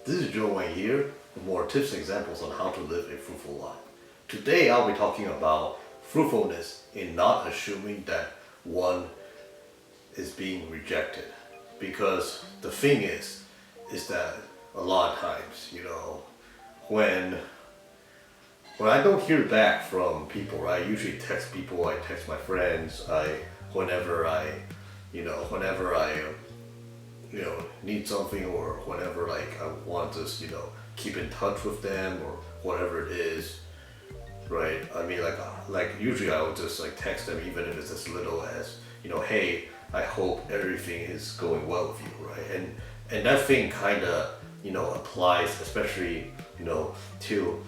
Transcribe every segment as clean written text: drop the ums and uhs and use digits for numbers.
This is Joe Wang here with more tips and examples on how to live a fruitful life. Today I'll be talking about fruitfulness in not assuming that one is being rejected. Because the thing is that a lot of times, when when I don't hear back from people, right, I usually text people, I text my friends, whenever I, whenever I need something, or whenever like I want to keep in touch with them or whatever it is, right? I mean, like usually I would just like text them, even if it's as little as hey, I hope everything is going well with you, right? And that thing kind of applies, especially to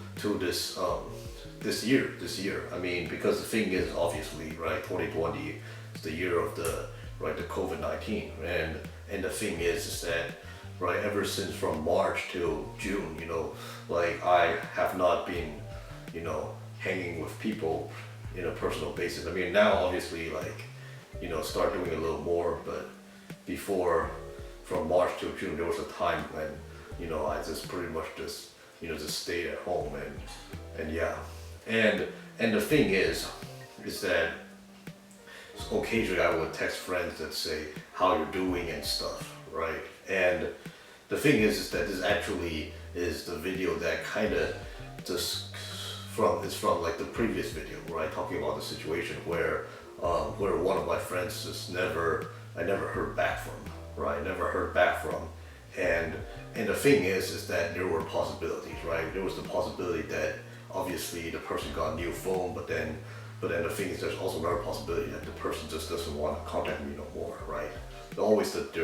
this year. I mean, because the thing is, obviously, right, 2020 is the year of the COVID-19, and the thing is that, right, ever since from March till June, like I have not been, hanging with people in a personal basis. I mean, now obviously, like, start doing a little more, but before, from March till June, there was a time when, I just pretty much just stayed at home, and yeah. And the thing is that occasionally I would text friends that say how you're doing and stuff, right? And the thing is that this actually is the video that kind of it's from like the previous video, right? Talking about the situation where one of my friends I never heard back from, right? Never heard back from, and the thing is that there were possibilities, right? There was the possibility that obviously the person got a new phone, but then the thing is there's also another possibility that the person just doesn't want to contact me no more, right? There's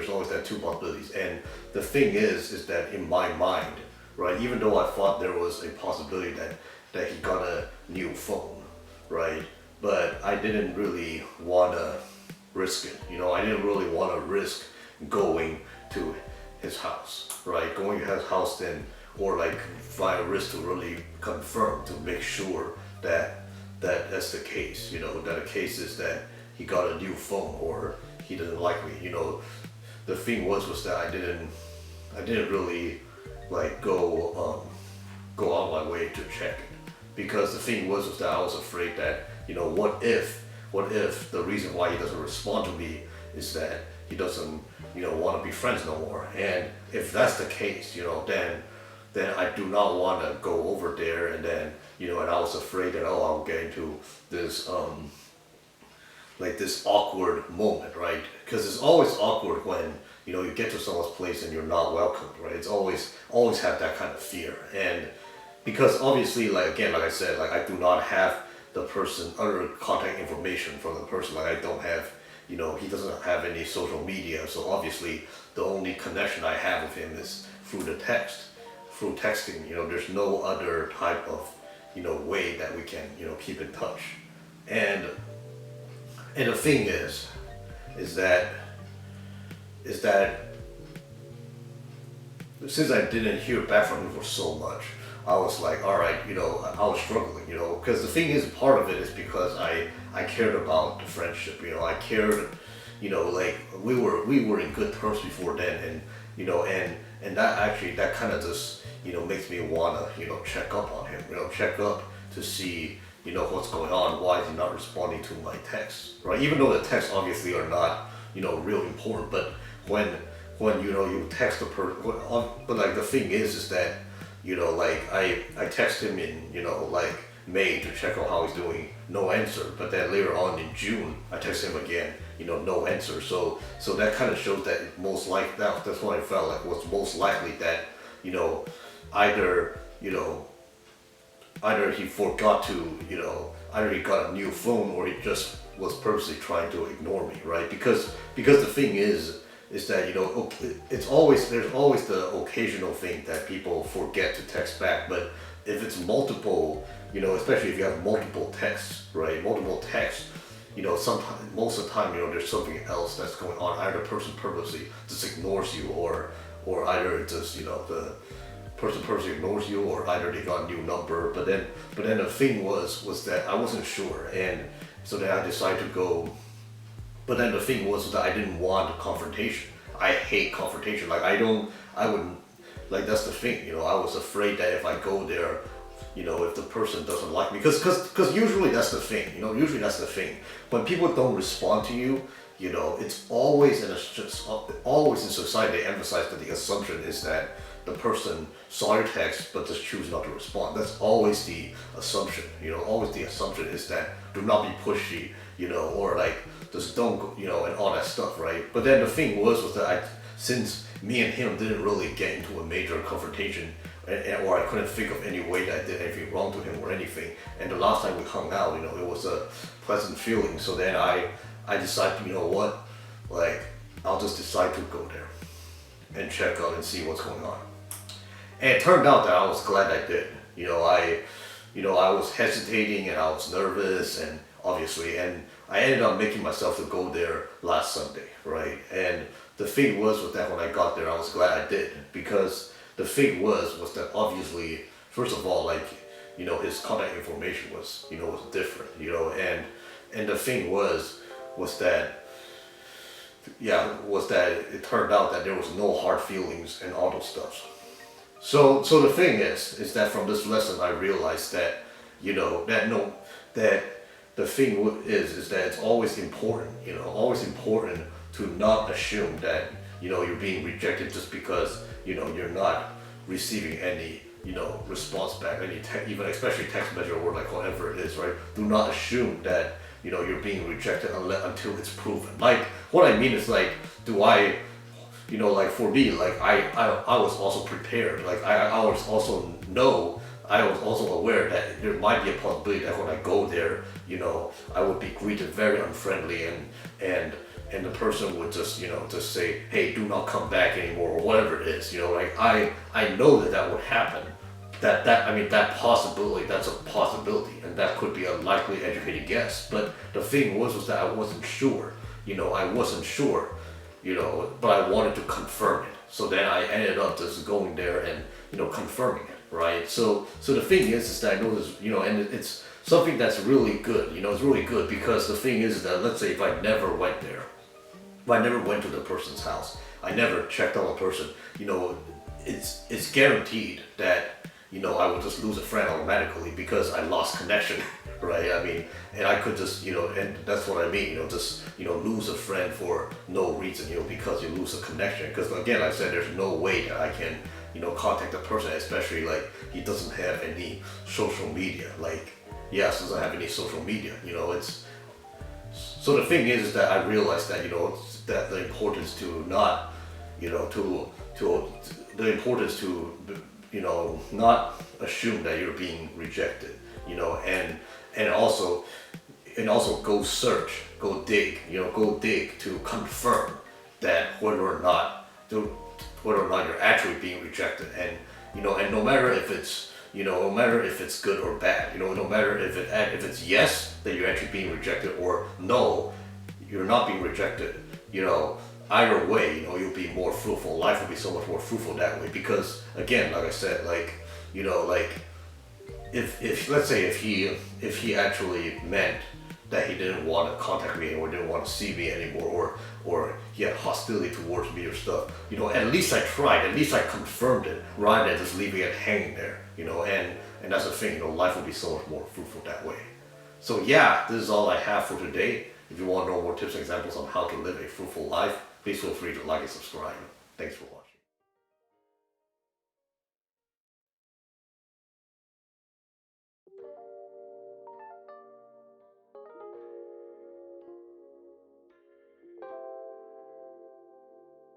always that two possibilities, and the thing is that in my mind, right, even though I thought there was a possibility that he got a new phone, right, but I didn't really want to risk it. I didn't really want to risk going to his house, right? Going to his house then, or like via risk to really confirm, to make sure that that's the case, that the case is that he got a new phone or he doesn't like me. The thing was that I didn't really like go out my way to check it, because the thing was that I was afraid that what if the reason why he doesn't respond to me is that he doesn't want to be friends no more. And if that's the case, then I do not want to go over there, and then and I was afraid that I'll get into this like this awkward moment, right? Because it's always awkward when you get to someone's place and you're not welcomed, right? It's always have that kind of fear. And because obviously, like I said, like I do not have the person other contact information from the person. Like I don't have, he doesn't have any social media, so obviously the only connection I have with him is through through texting. There's no other type of way that we can keep in touch. And the thing is that since I didn't hear back from him for so much, I was like, all right, I was struggling, because the thing is, part of it is because I cared about the friendship, I cared, like we were in good terms before then, and that kind of just makes me wanna check up on him, check up to see what's going on, why is he not responding to my texts, right? Even though the texts obviously are not real important, but when you text a person, but like the thing is that like I text him in like May to check out how he's doing, no answer. But then later on in June I text him again, no answer. So that kind of shows that most likely that's what I felt like was most likely, that either either he forgot to either he got a new phone, or he just was purposely trying to ignore me, right? Because the thing is that there's always the occasional thing that people forget to text back. But if it's multiple, especially if you have multiple texts, right, sometimes, most of the time, there's something else that's going on. Either the person purposely just ignores you, or either it's just the person purposely ignores you, or either they got a new number. But then the thing was that I wasn't sure, and so then I decided to go. But then the thing was that I didn't want confrontation. I hate confrontation. Like I would like that's the thing, I was afraid that if I go there, if the person doesn't like me, because usually that's the thing, usually that's the thing. When people don't respond to you, it's always always in society they emphasize that the assumption is that the person saw your text but just choose not to respond. That's always the assumption, always the assumption is that do not be pushy, or like just don't go, and all that stuff, right? But then the thing was that since me and him didn't really get into a major confrontation, or I couldn't think of any way that I did anything wrong to him or anything. And the last time we hung out, it was a pleasant feeling. So then I decided, you know what, like I'll just decide to go there and check out and see what's going on. And it turned out that I was glad I did. I was hesitating and I was nervous and obviously, and I ended up making myself to go there last Sunday, right? And the thing was that when I got there, I was glad I did, because the thing was that obviously, first of all, like, his contact information was, was different, and the thing was that it turned out that there was no hard feelings and all those stuff. So the thing is that from this lesson I realized that, that the thing is that it's always important, to not assume that, you're being rejected just because, you're not receiving any, response back, even especially text message or like whatever it is, right? Do not assume that, you're being rejected until it's proven. Like, what I mean is like, like for me, like I was also prepared. Like I was also aware that there might be a possibility that when I go there, I would be greeted very unfriendly and the person would just, just say, hey, do not come back anymore or whatever it is, like I know that would happen. That possibility, that's a possibility, and that could be a likely educated guess. But the thing was that I wasn't sure, but I wanted to confirm it. So then I ended up just going there and, confirming it, right? So the thing is that I know this, and it's something that's really good, it's really good, because the thing is that, let's say if I never went there, if I never went to the person's house, I never checked on the person, it's guaranteed that, I would just lose a friend automatically because I lost connection, right? And I could just, and that's what I mean, just, lose a friend for no reason, because you lose a connection. Because again, I said there's no way that I can, contact the person, especially like he doesn't have any social media. Like, yes, doesn't have any social media, it's. So the thing is that I realized that, that the importance to not, the importance to, not assume that you're being rejected, and also go search, go dig to confirm that whether or not you're actually being rejected, and and no matter if it's no matter if it's good or bad, no matter if it's yes that you're actually being rejected or no, you're not being rejected, either way, you'll be more fruitful. Life will be so much more fruitful that way, because again, like I said, like, like if let's say if he actually meant that he didn't want to contact me or didn't want to see me anymore, or he had hostility towards me or stuff, at least I tried, at least I confirmed it, rather than just leaving it hanging there, and that's the thing, life will be so much more fruitful that way. So yeah, this is all I have for today. If you want to know more tips and examples on how to live a fruitful life, please feel free to like and subscribe. Thanks for watching.